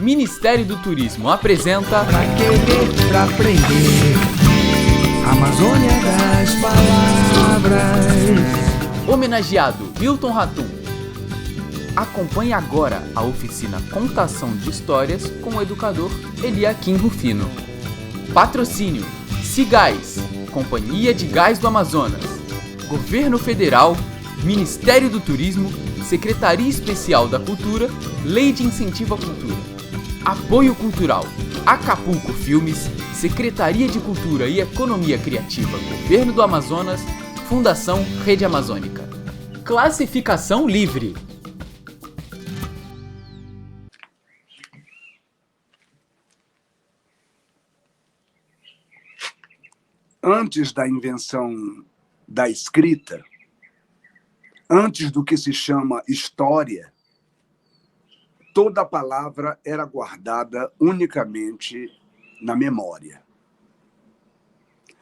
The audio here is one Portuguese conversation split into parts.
Ministério do Turismo apresenta Pra querer, pra aprender, Amazônia das Palavras. Homenageado Wilton Ratum. Acompanhe agora a oficina Contação de Histórias com o educador Eliakim Rufino. Patrocínio Cigás, Companhia de Gás do Amazonas, Governo Federal, Ministério do Turismo, Secretaria Especial da Cultura, Lei de Incentivo à Cultura. Apoio Cultural Acapulco Filmes, Secretaria de Cultura e Economia Criativa, Governo do Amazonas, Fundação Rede Amazônica. Classificação livre. Antes da invenção da escrita, antes do que se chama história, toda palavra era guardada unicamente na memória.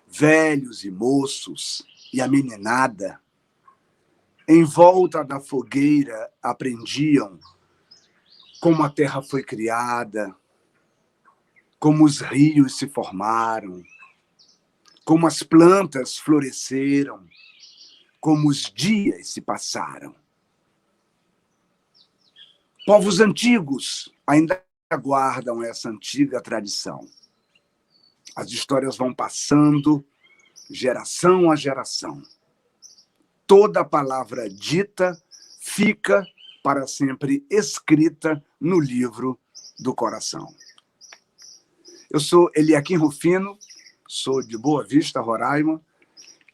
Velhos e moços e a meninada, em volta da fogueira, aprendiam como a terra foi criada, como os rios se formaram, como as plantas floresceram, como os dias se passaram. Povos antigos ainda guardam essa antiga tradição. As histórias vão passando geração a geração. Toda palavra dita fica para sempre escrita no livro do coração. Eu sou Eliakim Rufino, sou de Boa Vista, Roraima,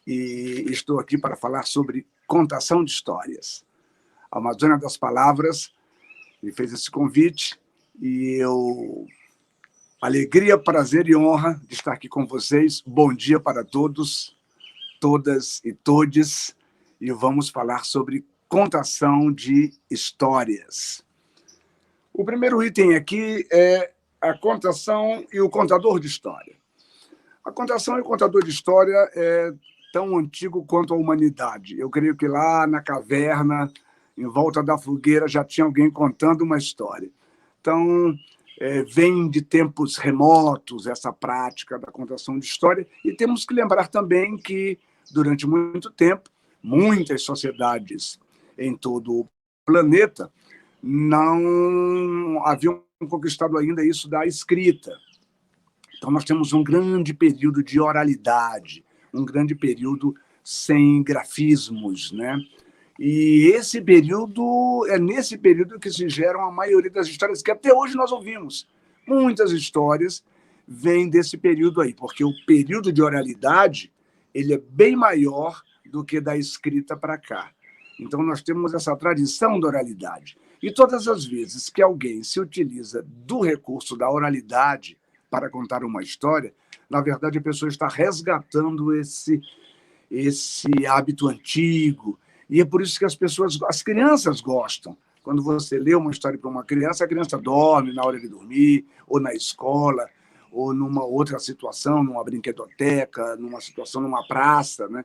e estou aqui para falar sobre contação de histórias. A Amazônia das Palavras me fez esse convite e eu... Alegria, prazer e honra de estar aqui com vocês. Bom dia para todos, todas e todes. E vamos falar sobre contação de histórias. O primeiro item aqui é a contação e o contador de história. A contação e o contador de história é tão antigo quanto a humanidade. Eu creio que lá na caverna, em volta da fogueira, já tinha alguém contando uma história. Então, vem de tempos remotos essa prática da contação de história, e temos que lembrar também que, durante muito tempo, muitas sociedades em todo o planeta não haviam conquistado ainda isso da escrita. Então, nós temos um grande período de oralidade, um grande período sem grafismos, né? E esse período, é nesse período que se geram a maioria das histórias que até hoje nós ouvimos. Muitas histórias vêm desse período aí, porque o período de oralidade ele é bem maior do que da escrita para cá. Então, nós temos essa tradição da oralidade. E todas as vezes que alguém se utiliza do recurso da oralidade para contar uma história, na verdade, a pessoa está resgatando esse hábito antigo. E é por isso que as crianças gostam. Quando você lê uma história para uma criança, a criança dorme na hora de dormir, ou na escola, ou numa outra situação, numa brinquedoteca, numa situação, numa praça, né?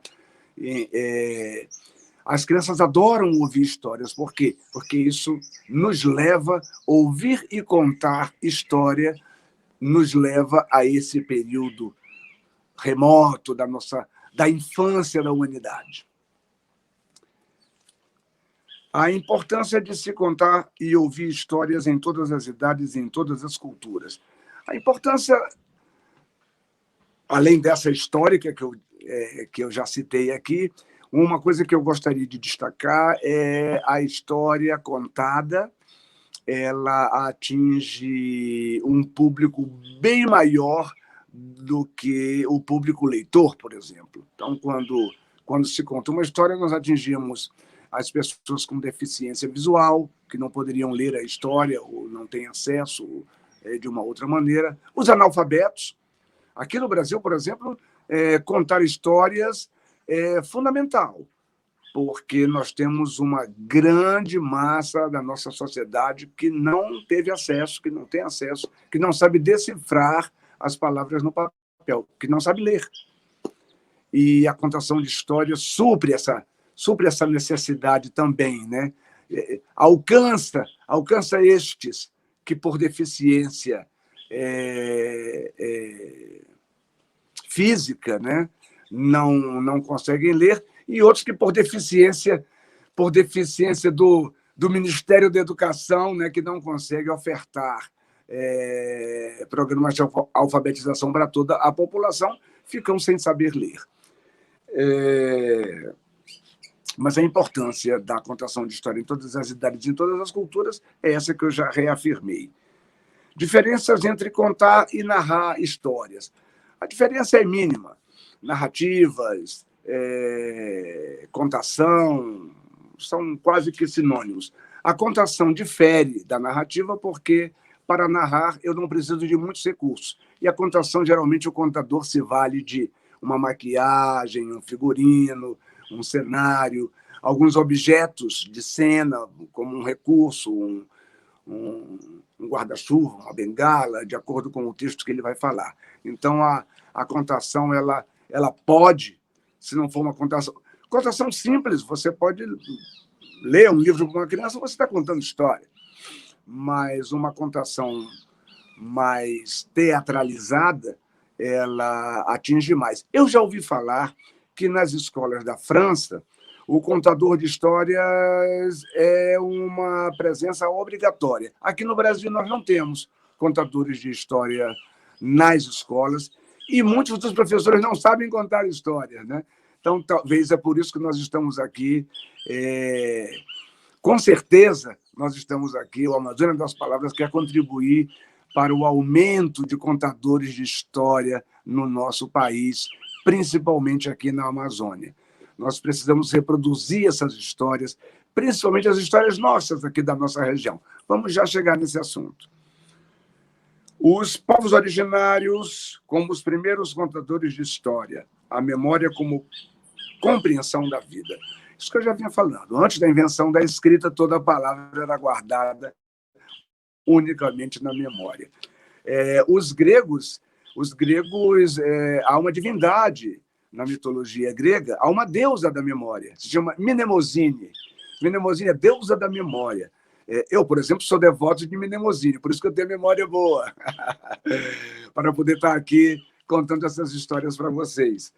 As crianças adoram ouvir histórias. Por quê? Porque isso nos leva a ouvir e contar história, nos leva a esse período remoto da infância da humanidade. A importância de se contar e ouvir histórias em todas as idades e em todas as culturas. A importância, além dessa histórica que eu já citei aqui, uma coisa que eu gostaria de destacar é a história contada. Ela atinge um público bem maior do que o público leitor, por exemplo. Então, quando se conta uma história, nós atingimos as pessoas com deficiência visual, que não poderiam ler a história ou não têm acesso de uma outra maneira. Os analfabetos. Aqui no Brasil, por exemplo, contar histórias é fundamental, porque nós temos uma grande massa da nossa sociedade que não teve acesso, que não tem acesso, que não sabe decifrar as palavras no papel, que não sabe ler. E a contação de histórias supre essa necessidade também, né? Alcança estes que por deficiência física, né, não conseguem ler, e outros que por deficiência do Ministério da Educação, né, que não consegue ofertar programas de alfabetização para toda a população, ficam sem saber ler. Mas a importância da contação de história em todas as idades, em todas as culturas, é essa que eu já reafirmei. Diferenças entre contar e narrar histórias. A diferença é mínima. Narrativas, contação, são quase que sinônimos. A contação difere da narrativa porque, para narrar, eu não preciso de muitos recursos. E a contação, geralmente, o contador se vale de uma maquiagem, um figurino, um cenário, alguns objetos de cena, como um recurso, um guarda-chuva, uma bengala, de acordo com o texto que ele vai falar. Então, a contação ela pode, se não for uma contação simples, você pode ler um livro para uma criança, você está contando história. Mas uma contação mais teatralizada, ela atinge mais. Eu já ouvi falar que nas escolas da França, o contador de histórias é uma presença obrigatória. Aqui no Brasil, nós não temos contadores de história nas escolas e muitos dos professores não sabem contar histórias, né? Então, talvez é por isso que nós estamos aqui. Com certeza, nós estamos aqui, o Amazônia das Palavras quer contribuir para o aumento de contadores de história no nosso país, principalmente aqui na Amazônia. Nós precisamos reproduzir essas histórias, principalmente as histórias nossas aqui da nossa região. Vamos já chegar nesse assunto. Os povos originários, como os primeiros contadores de história, a memória como compreensão da vida. Isso que eu já vinha falando. Antes da invenção da escrita, toda a palavra era guardada unicamente na memória. Os gregos, há uma divindade na mitologia grega, há uma deusa da memória, se chama Mnemosine. Mnemosine é deusa da memória. Eu, por exemplo, sou devoto de Mnemosine, por isso que eu tenho memória boa, para poder estar aqui contando essas histórias para vocês.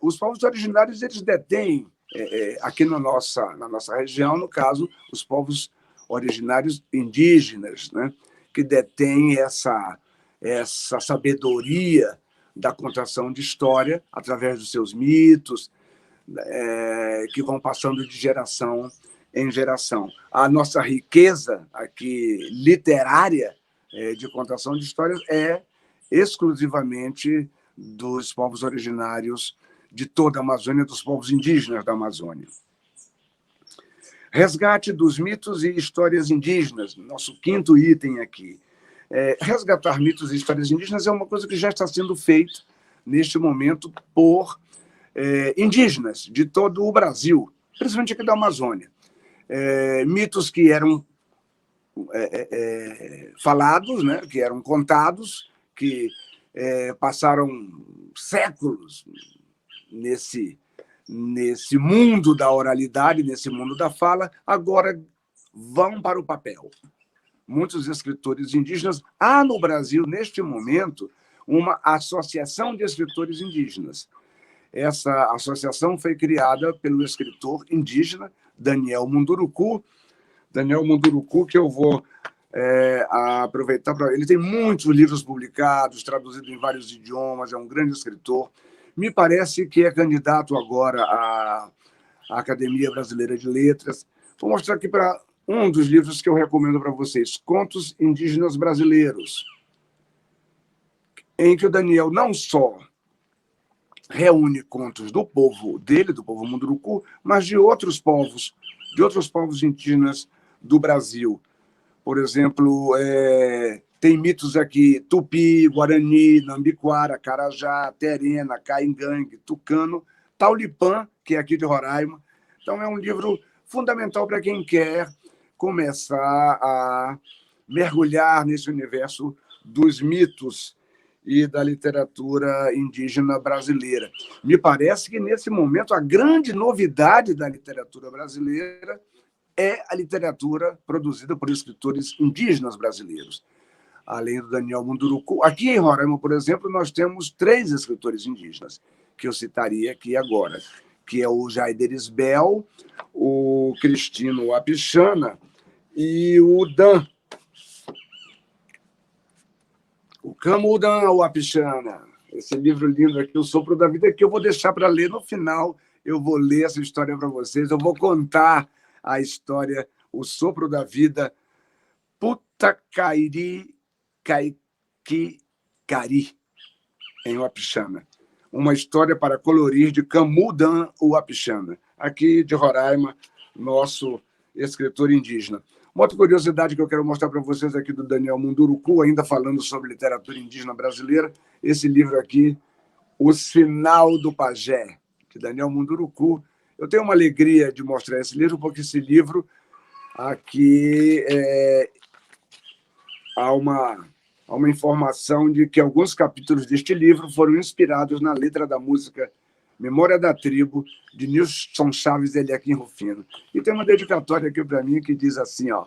Os povos originários, eles detêm, aqui na nossa região, no caso, os povos originários indígenas, né, que detêm essa sabedoria da contação de história através dos seus mitos, que vão passando de geração em geração. A nossa riqueza aqui literária de contação de histórias é exclusivamente dos povos originários de toda a Amazônia, dos povos indígenas da Amazônia. Resgate dos mitos e histórias indígenas, nosso quinto item aqui. Resgatar mitos e histórias indígenas é uma coisa que já está sendo feita neste momento por indígenas de todo o Brasil, principalmente aqui da Amazônia. Mitos que eram falados, né, que eram contados, que passaram séculos nesse mundo da oralidade, nesse mundo da fala, agora vão para o papel. Muitos escritores indígenas. Há no Brasil, neste momento, uma associação de escritores indígenas. Essa associação foi criada pelo escritor indígena Daniel Munduruku. Daniel Munduruku, que eu vou aproveitar para... Ele tem muitos livros publicados, traduzidos em vários idiomas, é um grande escritor. Me parece que é candidato agora à Academia Brasileira de Letras. Vou mostrar aqui para um dos livros que eu recomendo para vocês, Contos Indígenas Brasileiros, em que o Daniel não só reúne contos do povo dele, do povo Munduruku, mas de outros povos indígenas do Brasil. Por exemplo, tem mitos aqui, Tupi, Guarani, Nambiquara, Carajá, Terena, Caingangue, Tucano, Taulipã, que é aqui de Roraima. Então, é um livro fundamental para quem quer começar a mergulhar nesse universo dos mitos e da literatura indígena brasileira. Me parece que, nesse momento, a grande novidade da literatura brasileira é a literatura produzida por escritores indígenas brasileiros. Além do Daniel Munduruku. Aqui em Roraima, por exemplo, nós temos 3 escritores indígenas, que eu citaria aqui agora, que é o Jaider Isbel, o Cristino Apixana e o Dan. O Camudan Apixana. Esse livro lindo aqui, O Sopro da Vida, que eu vou deixar para ler no final. Eu vou ler essa história para vocês. Eu vou contar a história, O Sopro da Vida, Putacairi Kaikikari, em Uapixana. Uma história para colorir de Camudan Uapixana, aqui de Roraima, nosso escritor indígena. Uma outra curiosidade que eu quero mostrar para vocês aqui do Daniel Munduruku, ainda falando sobre literatura indígena brasileira, esse livro aqui, O Sinal do Pajé, de Daniel Munduruku. Eu tenho uma alegria de mostrar esse livro, porque esse livro aqui há uma informação de que alguns capítulos deste livro foram inspirados na letra da música Memória da Tribo, de Nilson Chaves e Eliakim Rufino. E tem uma dedicatória aqui para mim que diz assim, ó: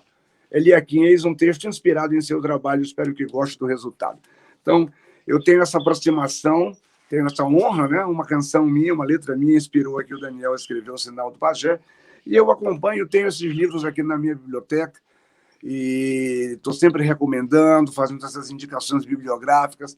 Eliakim, eis um texto inspirado em seu trabalho, espero que goste do resultado. Então, eu tenho essa aproximação, tenho essa honra, né? Uma canção minha, uma letra minha, inspirou aqui o Daniel a escrever O Sinal do Pajé, e eu acompanho, tenho esses livros aqui na minha biblioteca, e estou sempre recomendando, fazendo essas indicações bibliográficas,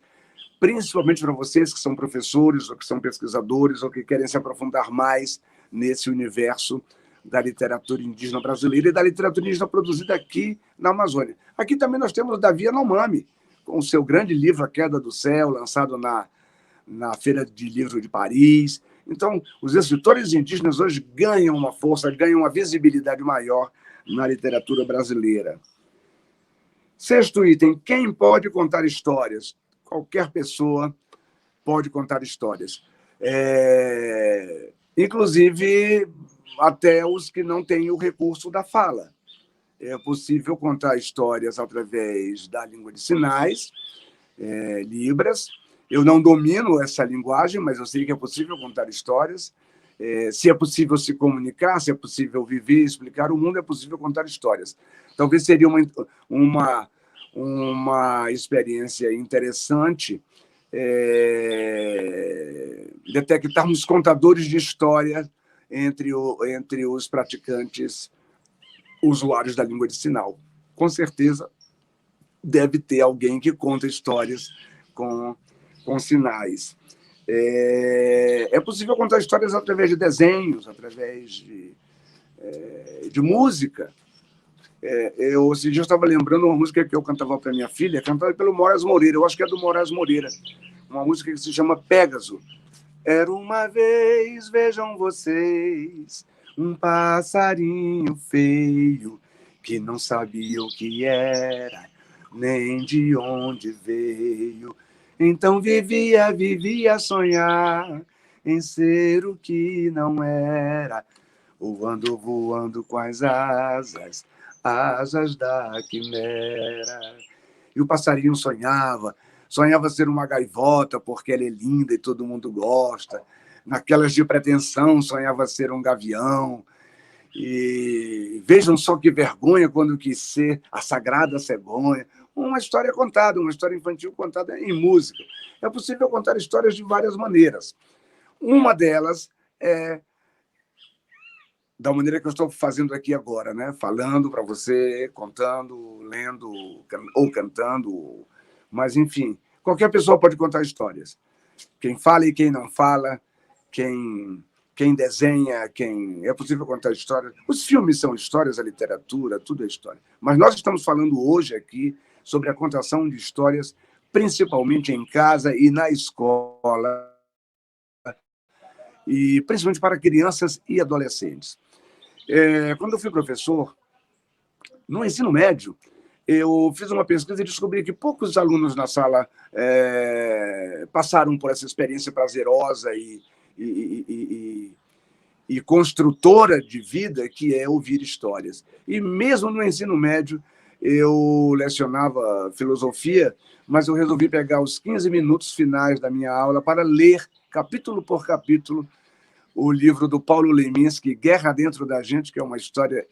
principalmente para vocês que são professores, ou que são pesquisadores, ou que querem se aprofundar mais nesse universo da literatura indígena brasileira e da literatura indígena produzida aqui na Amazônia. Aqui também nós temos Davi Yanomami, com o seu grande livro A Queda do Céu, lançado na Feira de Livro de Paris. Então, os escritores indígenas hoje ganham uma força, ganham uma visibilidade maior na literatura brasileira. 6º item, quem pode contar histórias? Qualquer pessoa pode contar histórias. Inclusive, até os que não têm o recurso da fala. É possível contar histórias através da língua de sinais, Libras. Eu não domino essa linguagem, mas eu sei que é possível contar histórias. Se é possível se comunicar, se é possível viver, explicar o mundo, é possível contar histórias. Talvez seria uma experiência interessante detectarmos contadores de história entre os praticantes usuários da língua de sinal. Com certeza, deve ter alguém que conta histórias com sinais. É possível contar histórias através de desenhos, através de música. Esse dia eu estava lembrando uma música que eu cantava para minha filha, cantada pelo Moraes Moreira, eu acho que é do Moraes Moreira, uma música que se chama Pégaso. Era uma vez, vejam vocês, um passarinho feio, que não sabia o que era, nem de onde veio. Então vivia a sonhar em ser o que não era, voando com as asas da quimera. E o passarinho sonhava ser uma gaivota, porque ela é linda e todo mundo gosta. Naquelas de pretensão, sonhava ser um gavião. E vejam só que vergonha quando quis ser a sagrada cegonha. Uma história contada, uma história infantil contada em música. É possível contar histórias de várias maneiras. Uma delas é da maneira que eu estou fazendo aqui agora, né? Falando para você, contando, lendo ou cantando. Mas, enfim, qualquer pessoa pode contar histórias. Quem fala e quem não fala, quem desenha, é possível contar histórias. Os filmes são histórias, a literatura, tudo é história. Mas nós estamos falando hoje aqui sobre a contação de histórias, principalmente em casa e na escola, e principalmente para crianças e adolescentes. Quando eu fui professor, no ensino médio, eu fiz uma pesquisa e descobri que poucos alunos na sala passaram por essa experiência prazerosa e construtora de vida, que é ouvir histórias. E mesmo no ensino médio, eu lecionava filosofia, mas eu resolvi pegar os 15 minutos finais da minha aula para ler, capítulo por capítulo, o livro do Paulo Leminski, Guerra Dentro da Gente, que é uma história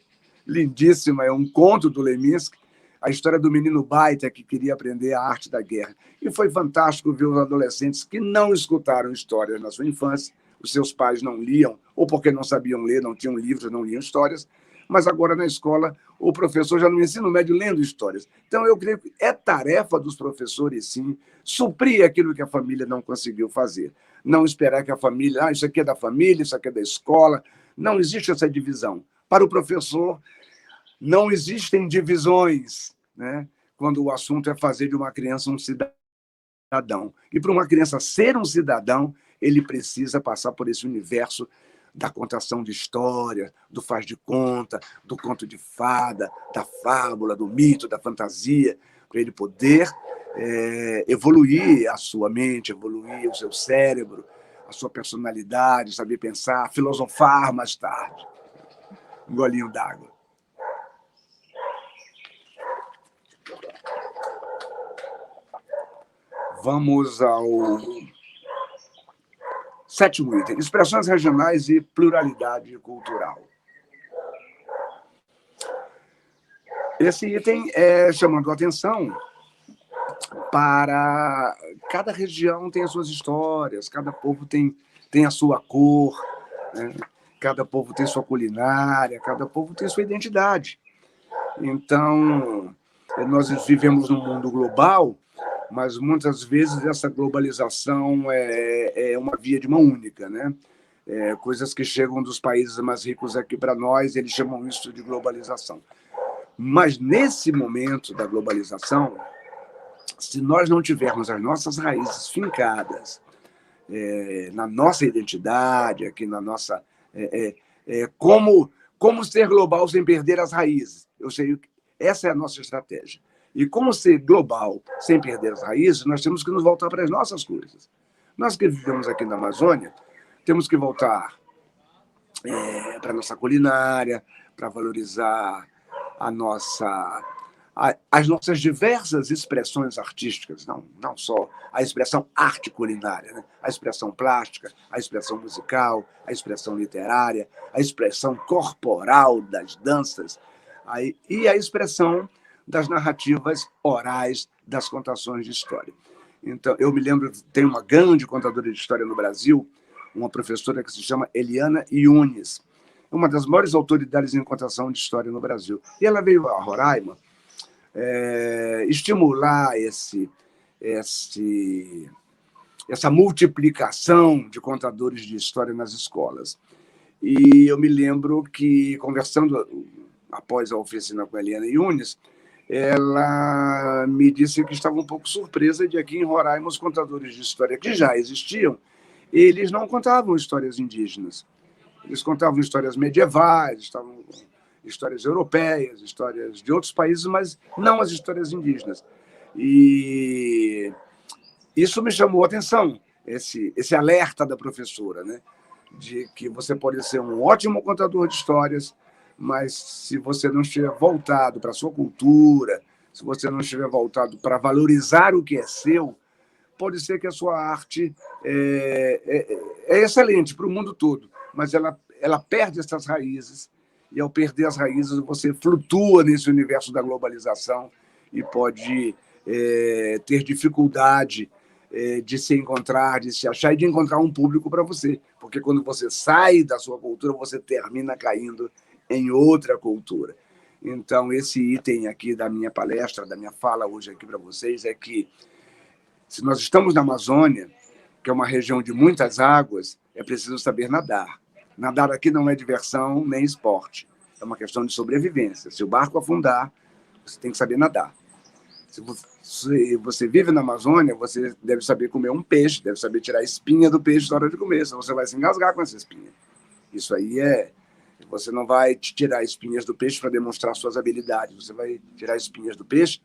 lindíssima, é um conto do Leminski, a história do menino baita que queria aprender a arte da guerra. E foi fantástico ver os adolescentes que não escutaram histórias na sua infância, os seus pais não liam, ou porque não sabiam ler, não tinham livros, não liam histórias, mas agora na escola o professor já no ensino médio lendo histórias. Então eu creio que é tarefa dos professores, sim, suprir aquilo que a família não conseguiu fazer. Não esperar que a família, isso aqui é da família, isso aqui é da escola. Não existe essa divisão. Para o professor, não existem divisões, né? Quando o assunto é fazer de uma criança um cidadão. E para uma criança ser um cidadão, ele precisa passar por esse universo da contação de história, do faz de conta, do conto de fada, da fábula, do mito, da fantasia, para ele poder evoluir a sua mente, evoluir o seu cérebro, a sua personalidade, saber pensar, filosofar mais tarde. Um golinho d'água. Vamos ao sétimo item, expressões regionais e pluralidade cultural. Esse item é chamando a atenção para cada região tem as suas histórias, cada povo tem a sua cor, né? Cada povo tem sua culinária, cada povo tem sua identidade. Então, nós vivemos num mundo global, mas muitas vezes essa globalização é uma via de mão única, né? Coisas que chegam dos países mais ricos aqui para nós, eles chamam isso de globalização. Mas nesse momento da globalização, se nós não tivermos as nossas raízes fincadas na nossa identidade, aqui na nossa... como ser global sem perder as raízes? Eu sei que essa é a nossa estratégia. E como ser global sem perder as raízes, nós temos que nos voltar para as nossas coisas. Nós que vivemos aqui na Amazônia, temos que voltar para a nossa culinária, para valorizar as nossas diversas expressões artísticas, não só a expressão arte culinária, né? A expressão plástica, a expressão musical, a expressão literária, a expressão corporal das danças e a expressão das narrativas orais, das contações de história. Então, eu me lembro, tem uma grande contadora de história no Brasil, uma professora que se chama Eliana Yunes, uma das maiores autoridades em contação de história no Brasil. E ela veio a Roraima estimular essa multiplicação de contadores de história nas escolas. E eu me lembro que, conversando após a oficina com a Eliana Yunes, ela me disse que estava um pouco surpresa de aqui em Roraima os contadores de história que já existiam, eles não contavam histórias indígenas. Eles contavam histórias medievais, histórias europeias, histórias de outros países, mas não as histórias indígenas. E isso me chamou a atenção, esse alerta da professora, né? De que você pode ser um ótimo contador de histórias, mas se você não estiver voltado para a sua cultura, se você não estiver voltado para valorizar o que é seu, pode ser que a sua arte é excelente para o mundo todo, mas ela perde essas raízes, e ao perder as raízes você flutua nesse universo da globalização e pode ter dificuldade de se encontrar, de se achar e de encontrar um público para você, porque quando você sai da sua cultura, você termina caindo em outra cultura. Então, esse item aqui da minha palestra, da minha fala hoje aqui para vocês, é que se nós estamos na Amazônia, que é uma região de muitas águas, é preciso saber nadar. Nadar aqui não é diversão nem esporte, é uma questão de sobrevivência. Se o barco afundar, você tem que saber nadar. Se você vive na Amazônia, você deve saber comer um peixe, deve saber tirar a espinha do peixe na hora de comer, senão você vai se engasgar com essa espinha. Isso aí Você não vai tirar espinhas do peixe para demonstrar suas habilidades, você vai tirar espinhas do peixe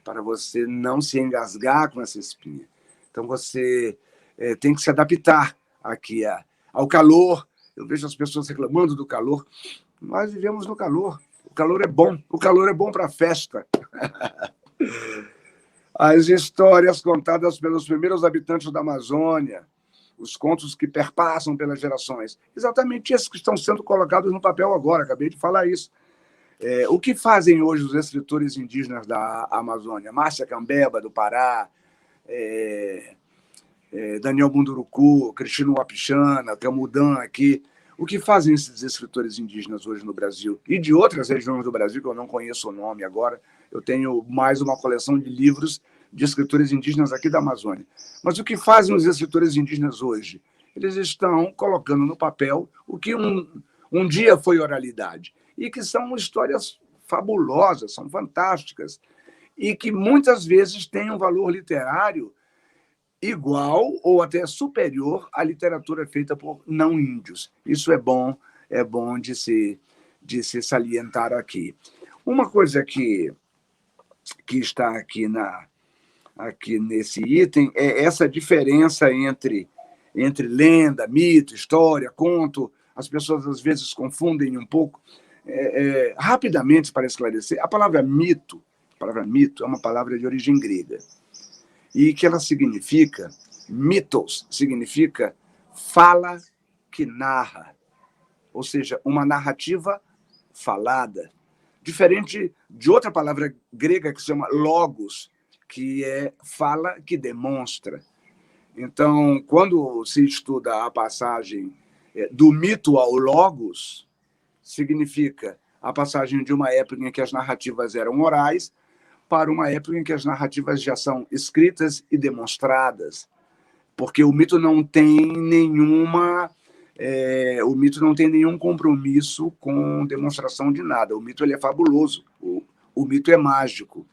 para você não se engasgar com essa espinha. Então, você tem que se adaptar aqui ao calor. Eu vejo as pessoas reclamando do calor. Nós vivemos no calor. O calor é bom. O calor é bom para a festa. As histórias contadas pelos primeiros habitantes da Amazônia, os contos que perpassam pelas gerações, exatamente esses que estão sendo colocados no papel agora, acabei de falar isso. O que fazem hoje os escritores indígenas da Amazônia? Márcia Cambeba, do Pará, Daniel Munduruku, Cristino Wapichana, Camudan aqui. O que fazem esses escritores indígenas hoje no Brasil? E de outras regiões do Brasil, que eu não conheço o nome agora. Eu tenho mais uma coleção de livros de escritores indígenas aqui da Amazônia. Mas o que fazem os escritores indígenas hoje? Eles estão colocando no papel o que um dia foi oralidade. E que são histórias fabulosas, são fantásticas. E que muitas vezes têm um valor literário igual ou até superior à literatura feita por não índios. Isso é bom de se salientar aqui. Uma coisa que está aqui nesse item é essa diferença entre lenda, mito, história, conto. As pessoas às vezes confundem um pouco. Rapidamente, para esclarecer, a palavra mito é uma palavra de origem grega, e que ela significa, mitos, significa fala que narra, ou seja, uma narrativa falada, diferente de outra palavra grega que se chama logos, que é fala que demonstra. Então, quando se estuda a passagem do mito ao logos, significa a passagem de uma época em que as narrativas eram orais para uma época em que as narrativas já são escritas e demonstradas, porque o mito não tem nenhum compromisso com demonstração de nada. O mito ele é fabuloso, o mito é mágico,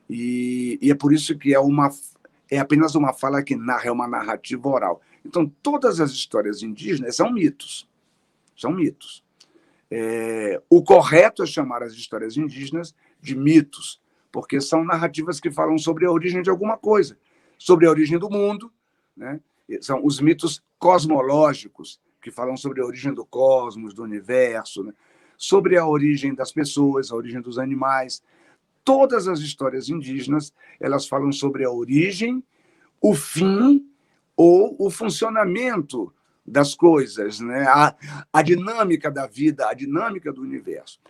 e é por isso que é apenas uma fala que narra, é uma narrativa oral. Então, todas as histórias indígenas são mitos. São mitos. O correto é chamar as histórias indígenas de mitos, porque são narrativas que falam sobre a origem de alguma coisa, sobre a origem do mundo, né? São os mitos cosmológicos, que falam sobre a origem do cosmos, do universo, né? Sobre a origem das pessoas, a origem dos animais. Todas as histórias indígenas, elas falam sobre a origem, o fim ou o funcionamento das coisas, né? A dinâmica da vida, a dinâmica do universo.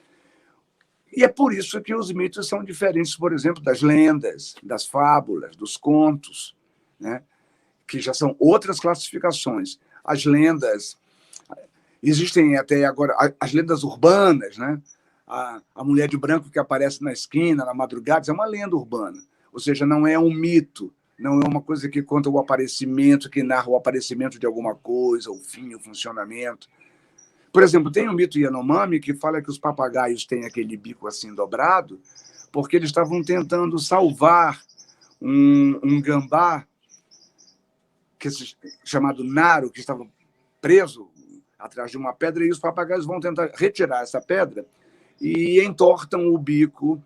E é por isso que os mitos são diferentes, por exemplo, das lendas, das fábulas, dos contos, né? Que já são outras classificações. As lendas, existem até agora as lendas urbanas, né? A mulher de branco que aparece na esquina, na madrugada, isso é uma lenda urbana. Ou seja, não é um mito, não é uma coisa que conta o aparecimento, que narra o aparecimento de alguma coisa, o fim, o funcionamento. Por exemplo, tem um mito Yanomami que fala que os papagaios têm aquele bico assim dobrado porque eles estavam tentando salvar um gambá chamado Naro, que estava preso atrás de uma pedra, e os papagaios vão tentar retirar essa pedra e entortam o bico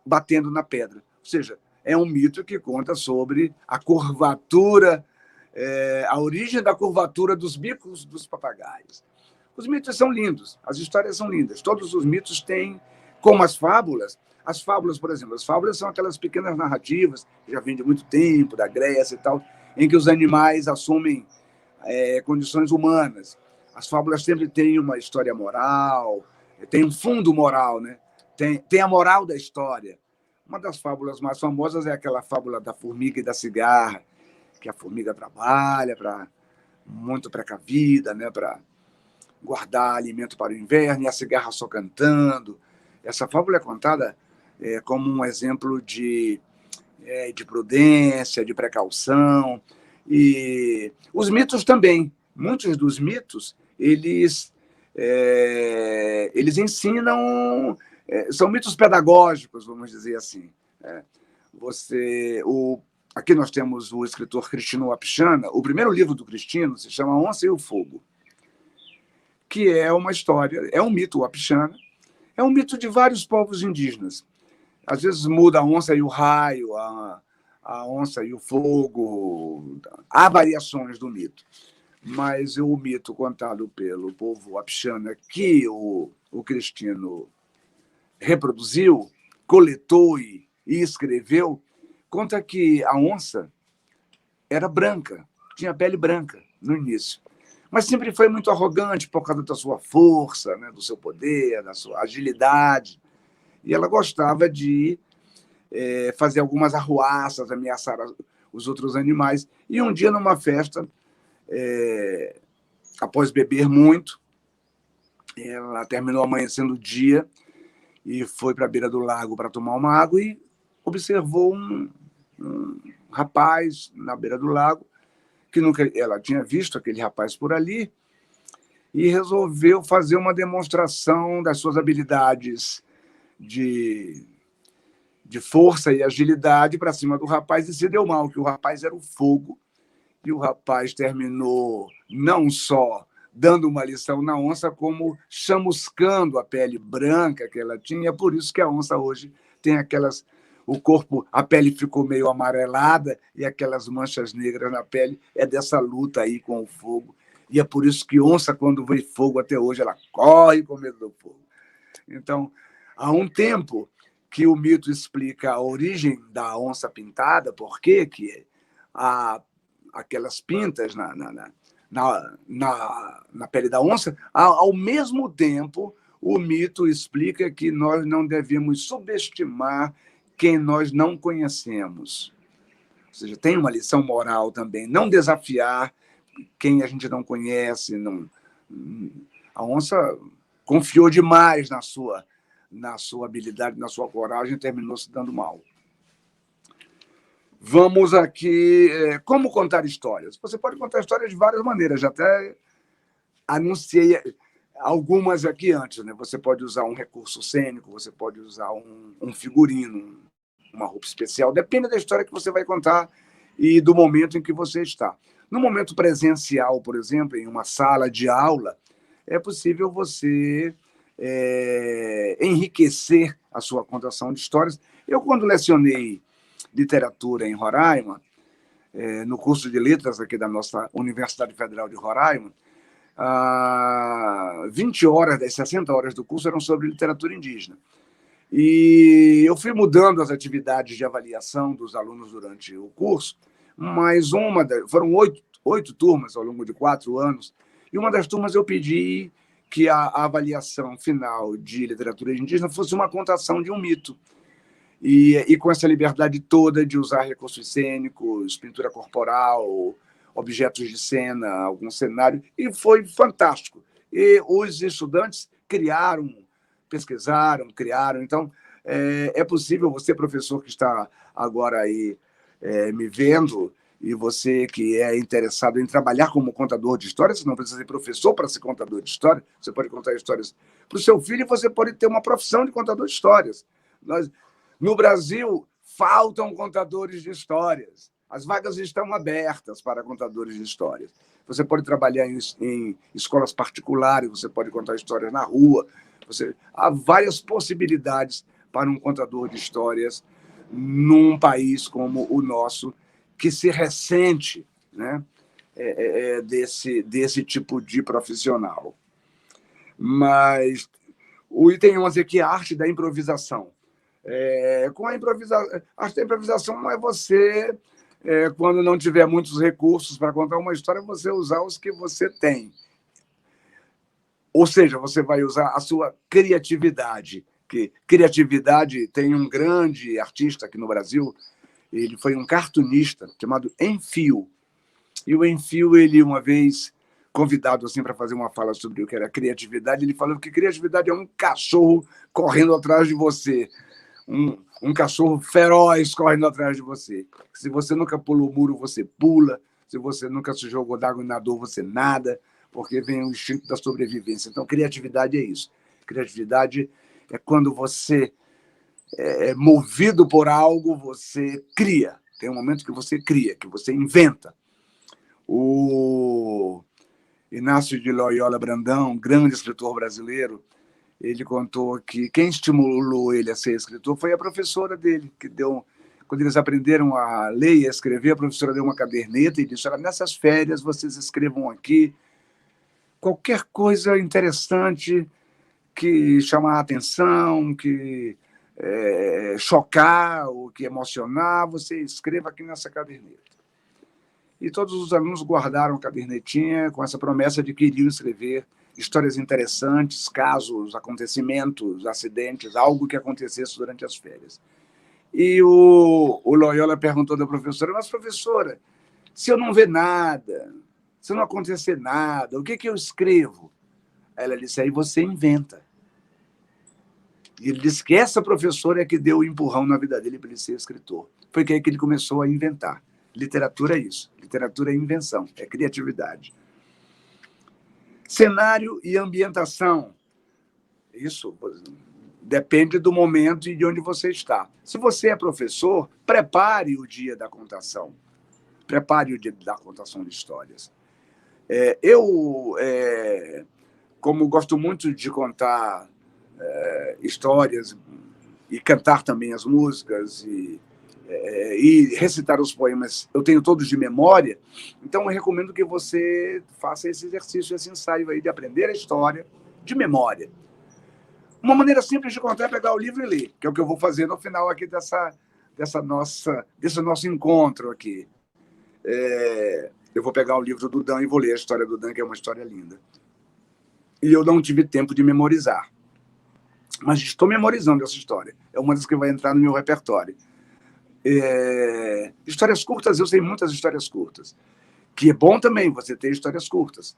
batendo na pedra. Ou seja, é um mito que conta sobre a curvatura, a origem da curvatura dos bicos dos papagaios. Os mitos são lindos, as histórias são lindas. Todos os mitos têm, como as fábulas, por exemplo, as fábulas são aquelas pequenas narrativas que já vêm de muito tempo, da Grécia e tal, em que os animais assumem condições humanas. As fábulas sempre têm uma história moral, tem um fundo moral, né? Tem a moral da história. Uma das fábulas mais famosas é aquela fábula da formiga e da cigarra, que a formiga trabalha muito precavida, né, para guardar alimento para o inverno, e a cigarra só cantando. Essa fábula é contada como um exemplo de prudência, de precaução. E os mitos também. Muitos dos mitos, eles ensinam... são mitos pedagógicos, vamos dizer assim. Aqui nós temos o escritor Cristino Wapichana. O primeiro livro do Cristino se chama Onça e o Fogo, que é uma história, é um mito Wapichana, é um mito de vários povos indígenas. Às vezes muda a onça e o raio, a onça e o fogo, há variações do mito. Mas o mito contado pelo povo Wapichana, que o Cristino reproduziu, coletou e escreveu, conta que a onça era branca, tinha pele branca no início. mas sempre foi muito arrogante por causa da sua força, né, do seu poder, da sua agilidade. E ela gostava de fazer algumas arruaças, ameaçar os outros animais. E um dia, numa festa, após beber muito, ela terminou amanhecendo o dia e foi para a beira do lago para tomar uma água e observou um rapaz na beira do lago, que nunca ela tinha visto aquele rapaz por ali, e resolveu fazer uma demonstração das suas habilidades de força e agilidade para cima do rapaz, e se deu mal, que o rapaz era o fogo, e o rapaz terminou não só dando uma lição na onça, como chamuscando a pele branca que ela tinha. Por isso que a onça hoje tem aquelas... O corpo, a pele ficou meio amarelada e aquelas manchas negras na pele. É dessa luta aí com o fogo. E é por isso que onça, quando vê fogo até hoje, ela corre com medo do fogo. Então, há um tempo que o mito explica a origem da onça pintada, por que há aquelas pintas na pele da onça. Ao mesmo tempo, o mito explica que nós não devemos subestimar quem nós não conhecemos. Ou seja, tem uma lição moral também. Não desafiar quem a gente não conhece. Não... A onça confiou demais na sua habilidade, na sua coragem, e terminou se dando mal. Vamos aqui. Como contar histórias? Você pode contar histórias de várias maneiras. Já até anunciei algumas aqui antes, né? Você pode usar um recurso cênico, você pode usar um figurino, uma roupa especial. Depende da história que você vai contar e do momento em que você está. No momento presencial, por exemplo, em uma sala de aula, é possível você enriquecer a sua contação de histórias. Eu, quando lecionei literatura em Roraima, no curso de letras aqui da nossa Universidade Federal de Roraima, 20 horas das 60 horas do curso eram sobre literatura indígena. E eu fui mudando as atividades de avaliação dos alunos durante o curso, mas foram 8 turmas ao longo de 4 anos, e uma das turmas eu pedi que a avaliação final de literatura indígena fosse uma contação de um mito. E com essa liberdade toda de usar recursos cênicos, pintura corporal, objetos de cena, algum cenário, e foi fantástico. E os estudantes pesquisaram, criaram. Então, é possível, você, professor, que está agora aí me vendo, e você que é interessado em trabalhar como contador de histórias, você não precisa ser professor para ser contador de história, você pode contar histórias para o seu filho e você pode ter uma profissão de contador de histórias. No Brasil, faltam contadores de histórias. As vagas estão abertas para contadores de histórias. Você pode trabalhar em escolas particulares, você pode contar histórias na rua. Há várias possibilidades para um contador de histórias num país como o nosso, que se ressente, né, desse tipo de profissional. Mas o item 11 aqui é a arte da improvisação. Com a arte da improvisação não é você, quando não tiver muitos recursos para contar uma história, você usar os que você tem. Ou seja, você vai usar a sua criatividade. Que criatividade, tem um grande artista aqui no Brasil, ele foi um cartunista chamado Enfio. E o Enfio, ele uma vez convidado assim para fazer uma fala sobre o que era criatividade, ele falou que criatividade é um cachorro correndo atrás de você. Um cachorro feroz correndo atrás de você. Se você nunca pulou o muro, você pula. Se você nunca se jogou d'água e nadou, você nada, porque vem o instinto da sobrevivência. Então, criatividade é isso. Criatividade é quando você é movido por algo, você cria. Tem um momento que você cria, que você inventa. O Inácio de Loyola Brandão, grande escritor brasileiro, ele contou que quem estimulou ele a ser escritor foi a professora dele, que deu... Quando eles aprenderam a ler e a escrever, a professora deu uma caderneta e disse: olha, nessas férias vocês escrevam aqui qualquer coisa interessante que chamar a atenção, que chocar ou que emocionar, você escreva aqui nessa caderneta. e todos os alunos guardaram a cadernetinha com essa promessa de que iriam escrever histórias interessantes, casos, acontecimentos, acidentes, algo que acontecesse durante as férias. E o Loyola perguntou da professora: mas, professora, se eu não ver nada, se não acontecer nada, o que eu escrevo? Ela disse: aí você inventa. E ele disse que essa professora é que deu o empurrão na vida dele para ele ser escritor. Foi que aí que ele começou a inventar. Literatura é isso. Literatura é invenção, é criatividade. Cenário e ambientação. Isso depende do momento e de onde você está. Se você é professor, prepare o dia da contação. Prepare o dia da contação de histórias. Como gosto muito de contar histórias e cantar também as músicas e recitar os poemas, eu tenho todos de memória, então eu recomendo que você faça esse exercício, esse ensaio aí de aprender a história de memória. Uma maneira simples de contar é pegar o livro e ler, que é o que eu vou fazer no final aqui desse nosso encontro aqui. Eu vou pegar o livro do Dan e vou ler a história do Dan, que é uma história linda. E eu não tive tempo de memorizar. Mas estou memorizando essa história. É uma das que vai entrar no meu repertório. Histórias curtas, eu sei muitas histórias curtas. Que é bom também você ter histórias curtas.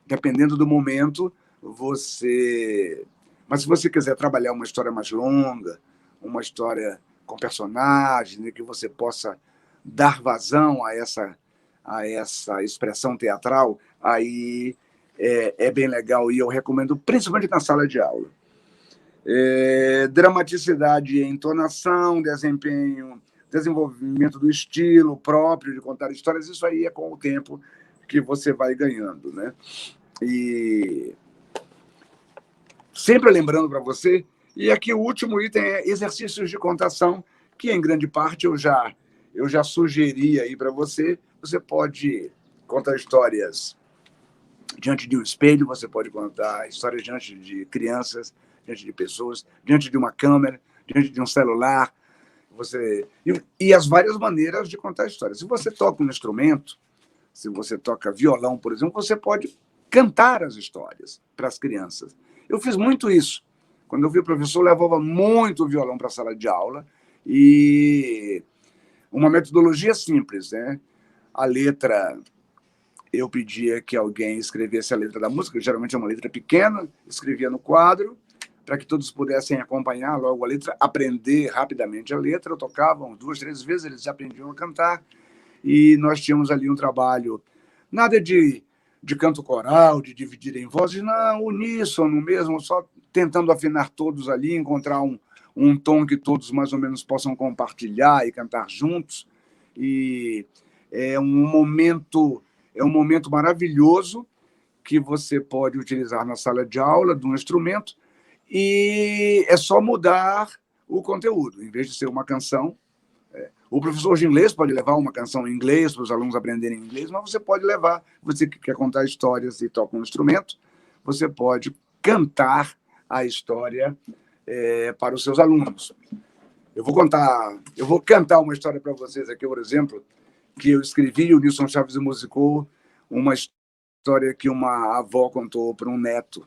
Dependendo do momento, você... Mas se você quiser trabalhar uma história mais longa, uma história com personagens, né, que você possa dar vazão a essa expressão teatral, aí é bem legal e eu recomendo, principalmente na sala de aula. Dramaticidade e entonação, desenvolvimento do estilo próprio de contar histórias, isso aí é com o tempo que você vai ganhando, né? E sempre lembrando para você, e aqui o último item é exercícios de contação, que em grande parte eu já sugeri aí para você. Você pode contar histórias diante de um espelho, você pode contar histórias diante de crianças, diante de pessoas, diante de uma câmera, diante de um celular. E as várias maneiras de contar histórias. Se você toca um instrumento, se você toca violão, por exemplo, você pode cantar as histórias para as crianças. Eu fiz muito isso. Quando eu vi o professor, eu levava muito o violão para a sala de aula e uma metodologia simples, né? A letra, eu pedia que alguém escrevesse a letra da música, geralmente é uma letra pequena, escrevia no quadro, para que todos pudessem acompanhar logo a letra, aprender rapidamente a letra. Eu tocava 2, 3 vezes, eles aprendiam a cantar, e nós tínhamos ali um trabalho, nada de canto coral, de dividir em vozes, não, uníssono mesmo, só tentando afinar todos ali, encontrar um tom que todos mais ou menos possam compartilhar e cantar juntos. E é um momento maravilhoso que você pode utilizar na sala de aula de um instrumento, e é só mudar o conteúdo. Em vez de ser uma canção, o professor de inglês pode levar uma canção em inglês para os alunos aprenderem inglês, mas você pode levar, você que quer contar histórias e toca um instrumento, você pode cantar a história para os seus alunos. Eu vou cantar uma história para vocês aqui, por exemplo, que eu escrevi, o Nilson Chaves musicou, uma história que uma avó contou para um neto.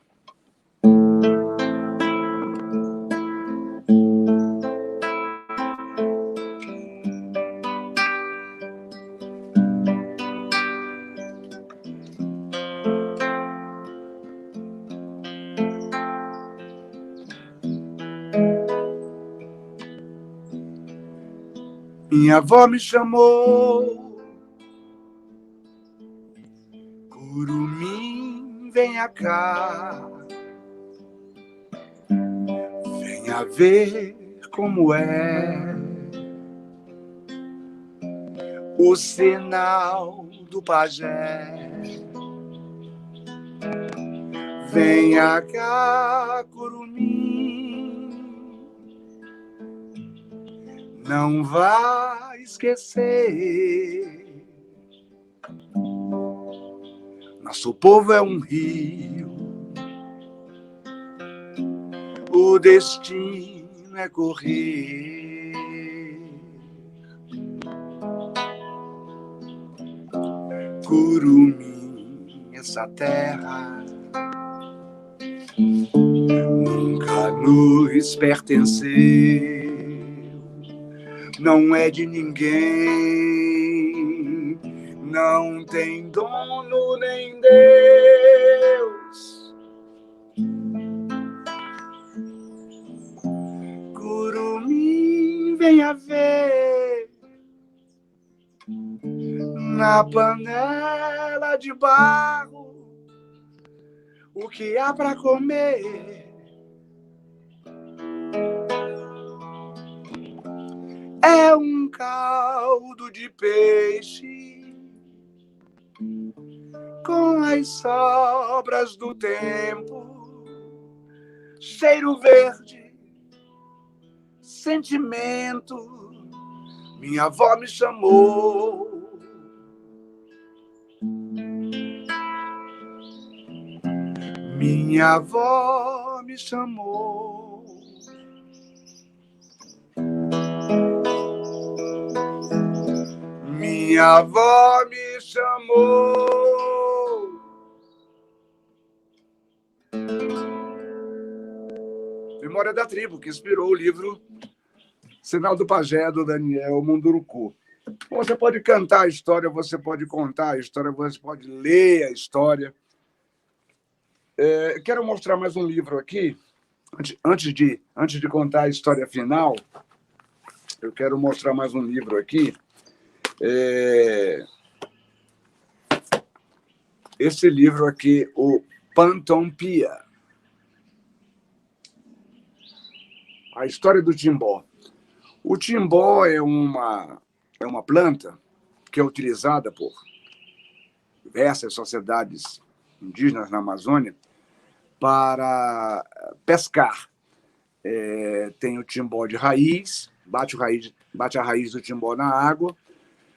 Minha avó me chamou, curumim, venha cá, venha ver como é o sinal do pajé. Venha cá, curumim, não vai esquecer. Nosso povo é um rio, o destino é correr. Curumim, essa terra nunca nos pertenceu, não é de ninguém, não tem dono nem Deus. Curumim, venha ver na panela de barro o que há para comer. É um caldo de peixe com as sobras do tempo, cheiro verde, sentimento. Minha avó me chamou. Minha avó me chamou. Minha avó me chamou. Memória da Tribo, que inspirou o livro Sinal do Pajé, do Daniel Munduruku. Você pode cantar a história, você pode contar a história, você pode ler a história. Quero mostrar mais um livro aqui. Antes de contar a história final, eu quero mostrar mais um livro aqui. Esse livro aqui, o Pantompia. A história do timbó. O timbó é uma planta que é utilizada por diversas sociedades indígenas na Amazônia para pescar. Tem o timbó de raiz, bate a raiz do timbó na água,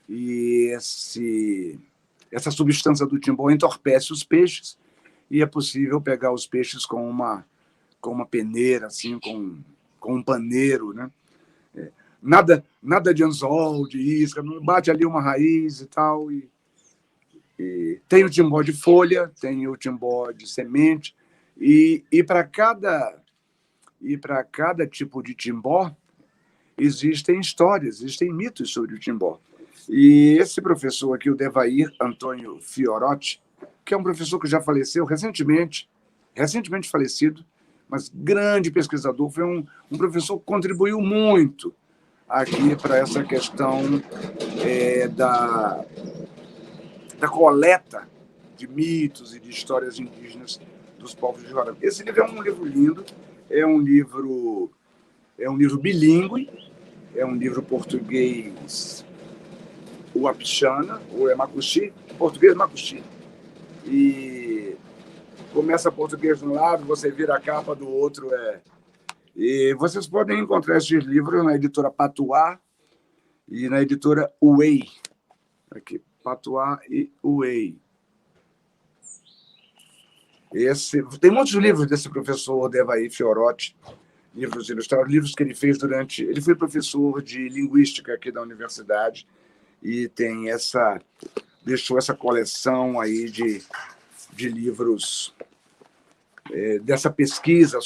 e essa substância do timbó entorpece os peixes, e é possível pegar os peixes com uma peneira, assim, com um paneiro, né? Nada de anzol, de isca, bate ali uma raiz e tal. E tem o timbó de folha, tem o timbó de semente, e para cada tipo de timbó existem histórias, existem mitos sobre o timbó. E esse professor aqui, o Devair Antônio Fiorotti, que é um professor que já faleceu recentemente falecido, mas grande pesquisador, foi um professor que contribuiu muito aqui para essa questão da coleta de mitos e de histórias indígenas dos povos de Roraima. Esse livro é um livro lindo, é um livro bilíngue, é um livro português, o Apixana, ou é Macuxi, português Macuxi. E começa português de um lado, você vira a capa do outro. E vocês podem encontrar esses livros na editora Patuá e na editora Uei. Aqui, Patuá e Uei. Tem muitos livros desse professor Devair Fiorotti, livros ilustrados, livros que ele fez durante... Ele foi professor de linguística aqui da universidade e deixou essa coleção aí de livros dessa pesquisa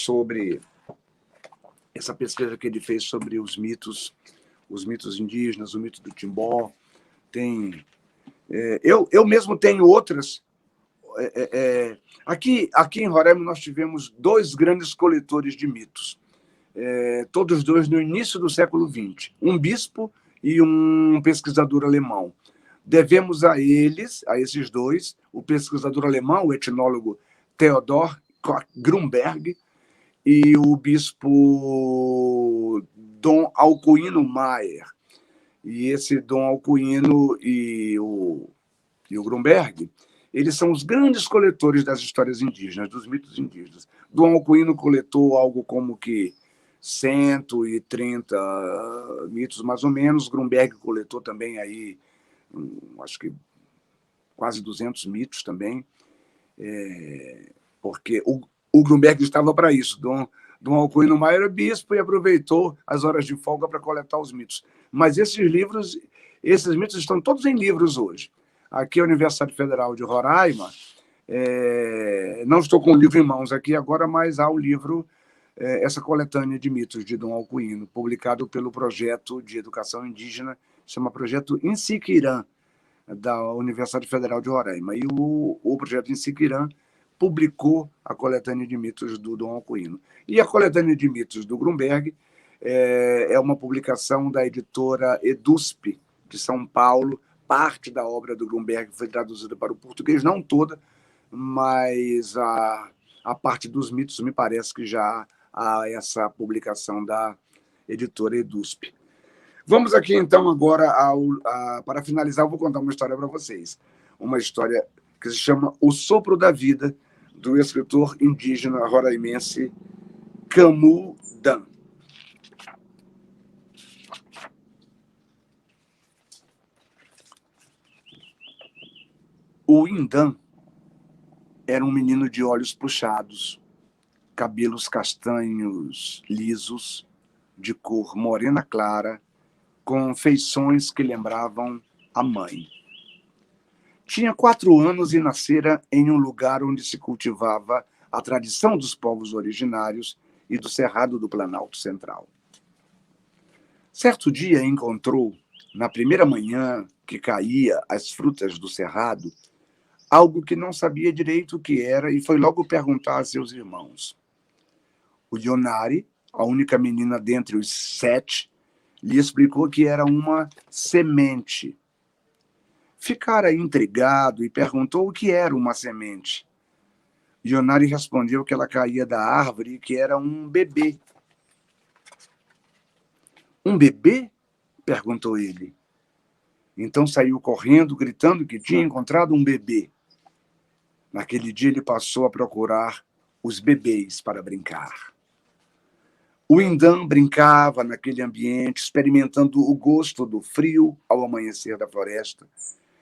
que ele fez sobre os mitos indígenas, o mito do timbó. Eu mesmo tenho outras. Aqui em Roraima nós tivemos 2 grandes coletores de mitos, todos dois no início do século XX, um bispo e um pesquisador alemão. Devemos a esses dois, o pesquisador alemão, o etnólogo Theodor Grunberg, e o bispo Dom Alcuino Maier. E esse Dom Alcuino e o Grunberg, eles são os grandes coletores das histórias indígenas, dos mitos indígenas. Dom Alcuino coletou algo como que 130 mitos, mais ou menos. Grunberg coletou também aí, acho que quase 200 mitos também, porque o Grunberg estava para isso. Dom Alcuino Maia era bispo e aproveitou as horas de folga para coletar os mitos. Mas esses mitos estão todos em livros hoje. Aqui a Universidade Federal de Roraima, não estou com o livro em mãos aqui agora, mas há o livro, essa coletânea de mitos de Dom Alcuino, publicado pelo projeto de educação indígena, chama Projeto Insiquirã, da Universidade Federal de Roraima. E o projeto Insiquirã publicou a coletânea de mitos do Dom Alcuino. E a coletânea de mitos do Grunberg é uma publicação da editora EDUSP, de São Paulo. Parte da obra do Grunberg foi traduzida para o português, não toda, mas a parte dos mitos me parece que já há essa publicação da editora EDUSP. Vamos aqui, então, agora, para finalizar, eu vou contar uma história para vocês. Uma história que se chama O Sopro da Vida, do escritor indígena roraimense Camu Dan. O Indan era um menino de olhos puxados, cabelos castanhos lisos, de cor morena clara, com feições que lembravam a mãe. Tinha 4 anos e nascera em um lugar onde se cultivava a tradição dos povos originários e do Cerrado do Planalto Central. Certo dia encontrou, na primeira manhã que caía as frutas do cerrado, algo que não sabia direito o que era e foi logo perguntar a seus irmãos. O Ionari, a única menina dentre os 7, lhe explicou que era uma semente. Ficara intrigado e perguntou o que era uma semente. Ionari respondeu que ela caía da árvore e que era um bebê. Um bebê? Perguntou ele. Então saiu correndo, gritando que tinha encontrado um bebê. Naquele dia ele passou a procurar os bebês para brincar. O Indan brincava naquele ambiente, experimentando o gosto do frio ao amanhecer da floresta,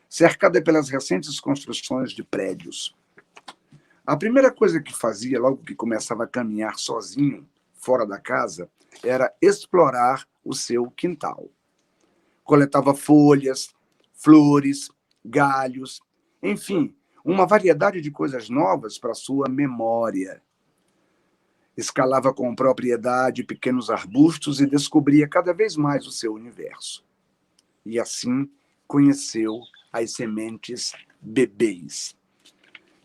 cercada pelas recentes construções de prédios. A primeira coisa que fazia, logo que começava a caminhar sozinho, fora da casa, era explorar o seu quintal. Coletava folhas, flores, galhos, enfim, uma variedade de coisas novas para sua memória. Escalava com propriedade pequenos arbustos e descobria cada vez mais o seu universo. E assim conheceu as sementes bebês.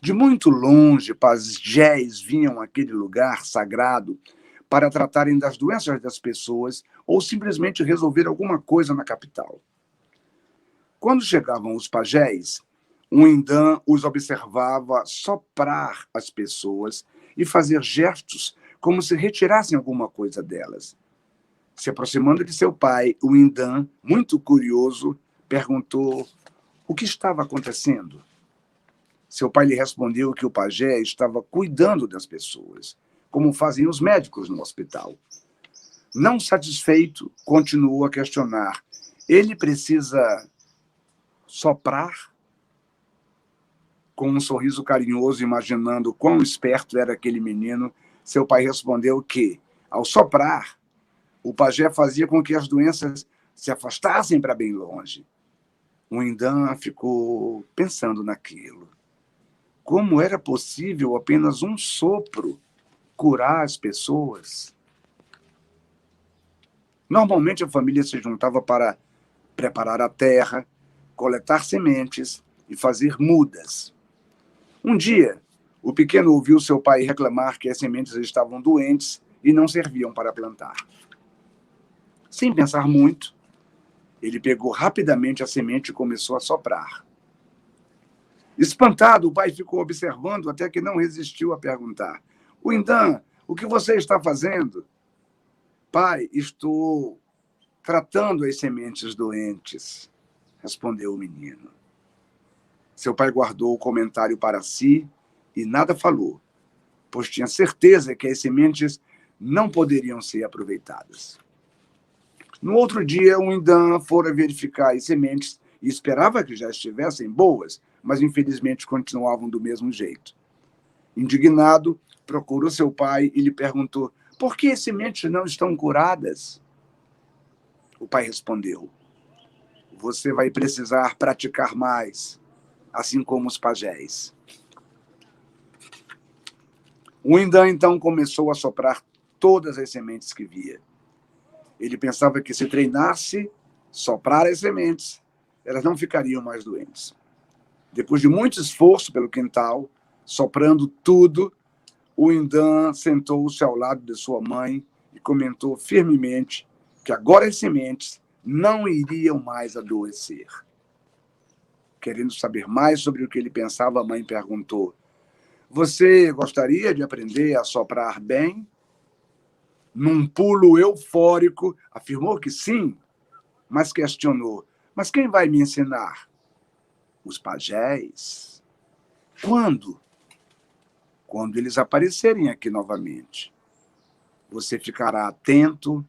De muito longe, pajés vinham àquele lugar sagrado para tratarem das doenças das pessoas ou simplesmente resolver alguma coisa na capital. Quando chegavam os pajés, o Indan os observava soprar as pessoas e fazer gestos como se retirassem alguma coisa delas. Se aproximando de seu pai, o Indan, muito curioso, perguntou o que estava acontecendo. Seu pai lhe respondeu que o pajé estava cuidando das pessoas, como fazem os médicos no hospital. Não satisfeito, continuou a questionar. Ele precisa soprar? Com um sorriso carinhoso, imaginando quão esperto era aquele menino, seu pai respondeu que, ao soprar, o pajé fazia com que as doenças se afastassem para bem longe. O Indan ficou pensando naquilo. Como era possível apenas um sopro curar as pessoas? Normalmente a família se juntava para preparar a terra, coletar sementes e fazer mudas. Um dia, o pequeno ouviu seu pai reclamar que as sementes estavam doentes e não serviam para plantar. Sem pensar muito, ele pegou rapidamente a semente e começou a soprar. Espantado, o pai ficou observando até que não resistiu a perguntar. O Indan, o que você está fazendo? Pai, estou tratando as sementes doentes, respondeu o menino. Seu pai guardou o comentário para si e nada falou, pois tinha certeza que as sementes não poderiam ser aproveitadas. No outro dia, o Indan fora verificar as sementes e esperava que já estivessem boas, mas infelizmente continuavam do mesmo jeito. Indignado, procurou seu pai e lhe perguntou: por que as sementes não estão curadas? O pai respondeu: você vai precisar praticar mais. assim como os pajés. O Indan, então, começou a soprar todas as sementes que via. Ele pensava que se treinasse, soprar as sementes, elas não ficariam mais doentes. Depois de muito esforço pelo quintal, soprando tudo, o Indan sentou-se ao lado de sua mãe e comentou firmemente que agora as sementes não iriam mais adoecer. Querendo saber mais sobre o que ele pensava, a mãe perguntou: você gostaria de aprender a soprar bem? Num pulo eufórico, afirmou que sim, mas questionou: mas quem vai me ensinar? Os pajés. Quando? Quando eles aparecerem aqui novamente. Você ficará atento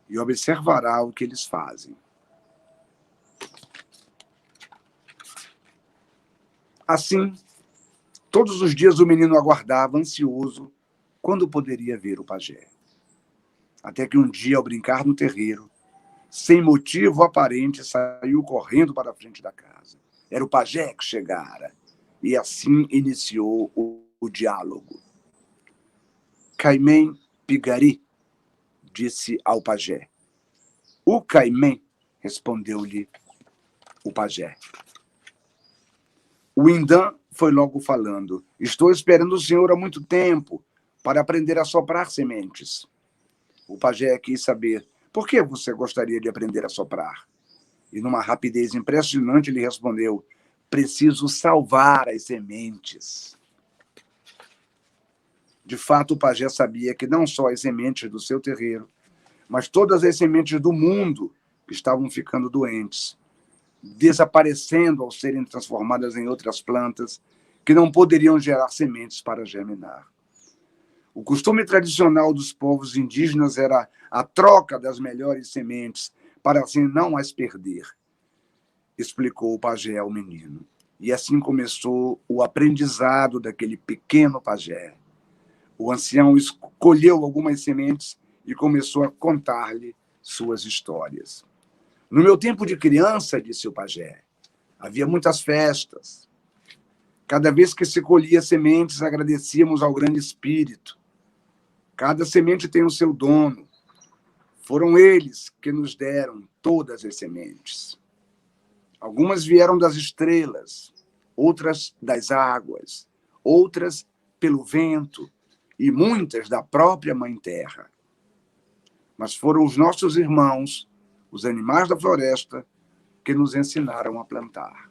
e observará o que eles fazem. Assim, todos os dias o menino aguardava, ansioso, quando poderia ver o pajé. Até que um dia, ao brincar no terreiro, sem motivo aparente, saiu correndo para a frente da casa. Era o pajé que chegara, e assim iniciou o diálogo. Caimém Pigari, disse ao pajé. O Caimém, respondeu-lhe o pajé. O Indan foi logo falando. Estou esperando o senhor há muito tempo para aprender a soprar sementes. O pajé quis saber por que você gostaria de aprender a soprar. E numa rapidez impressionante ele respondeu: preciso salvar as sementes. De fato, o pajé sabia que não só as sementes do seu terreiro, mas todas as sementes do mundo estavam ficando doentes, desaparecendo ao serem transformadas em outras plantas que não poderiam gerar sementes para germinar. O costume tradicional dos povos indígenas era a troca das melhores sementes para assim não as perder, explicou o pajé ao menino. E assim começou o aprendizado daquele pequeno pajé. O ancião escolheu algumas sementes e começou a contar-lhe suas histórias. No meu tempo de criança, disse o pajé, havia muitas festas. Cada vez que se colhia sementes, agradecíamos ao grande espírito. Cada semente tem o seu dono. Foram eles que nos deram todas as sementes. Algumas vieram das estrelas, outras das águas, outras pelo vento e muitas da própria Mãe Terra. Mas foram os nossos irmãos, os animais da floresta, que nos ensinaram a plantar.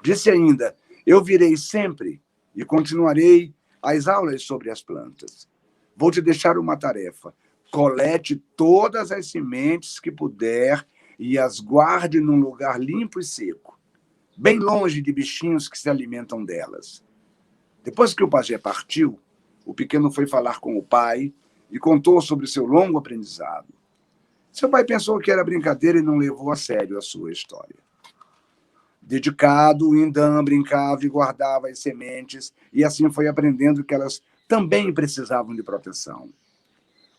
Disse ainda: eu virei sempre e continuarei as aulas sobre as plantas. Vou te deixar uma tarefa. Colete todas as sementes que puder e as guarde num lugar limpo e seco, bem longe de bichinhos que se alimentam delas. Depois que o pajé partiu, o pequeno foi falar com o pai e contou sobre seu longo aprendizado. Seu pai pensou que era brincadeira e não levou a sério a sua história. Dedicado, o Indan brincava e guardava as sementes, e assim foi aprendendo que elas também precisavam de proteção.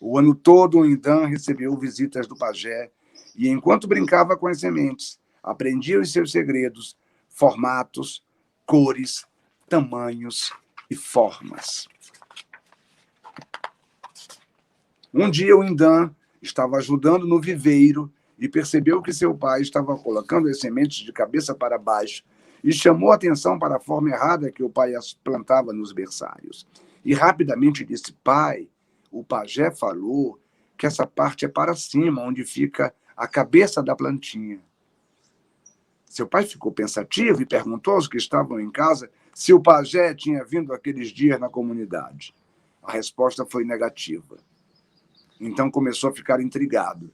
O ano todo, o Indan recebeu visitas do pajé, e enquanto brincava com as sementes, aprendia os seus segredos, formatos, cores, tamanhos e formas. Um dia, o Indan estava ajudando no viveiro e percebeu que seu pai estava colocando as sementes de cabeça para baixo e chamou a atenção para a forma errada que o pai as plantava nos berçários. E rapidamente disse: pai, o pajé falou que essa parte é para cima, onde fica a cabeça da plantinha. Seu pai ficou pensativo e perguntou aos que estavam em casa se o pajé tinha vindo aqueles dias na comunidade. A resposta foi negativa. Então começou a ficar intrigado.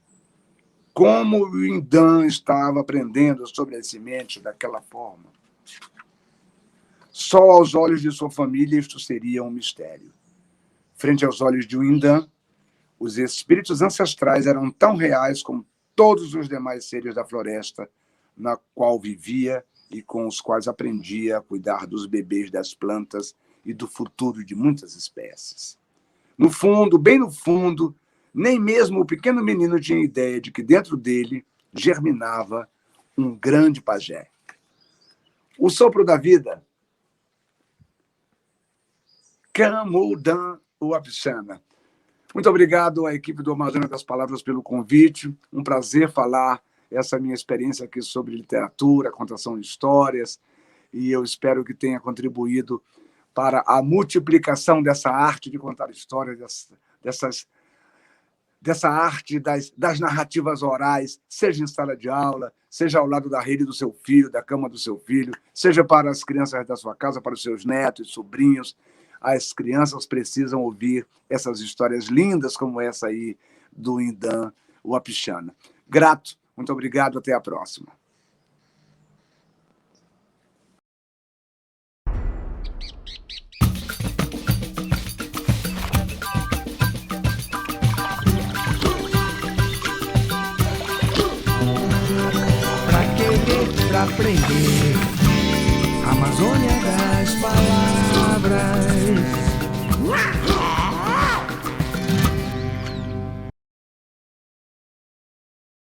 Como o Indan estava aprendendo sobre as sementes daquela forma? Só aos olhos de sua família isto seria um mistério. Frente aos olhos de Indan, os espíritos ancestrais eram tão reais como todos os demais seres da floresta, na qual vivia e com os quais aprendia a cuidar dos bebês das plantas e do futuro de muitas espécies. No fundo, bem no fundo, nem mesmo o pequeno menino tinha ideia de que dentro dele germinava um grande pajé. O sopro da vida, Camudan Uapixana. Muito obrigado à equipe do Amazônia das Palavras pelo convite. Um prazer falar essa minha experiência aqui sobre literatura, contação de histórias, e eu espero que tenha contribuído para a multiplicação dessa arte de contar histórias, dessa arte das narrativas orais, seja em sala de aula, seja ao lado da rede do seu filho, da cama do seu filho, seja para as crianças da sua casa, para os seus netos e sobrinhos. As crianças precisam ouvir essas histórias lindas como essa aí do Indan Uapixana. Grato, muito obrigado, até a próxima. Pra querer, pra aprender. Amazônia das Palavras.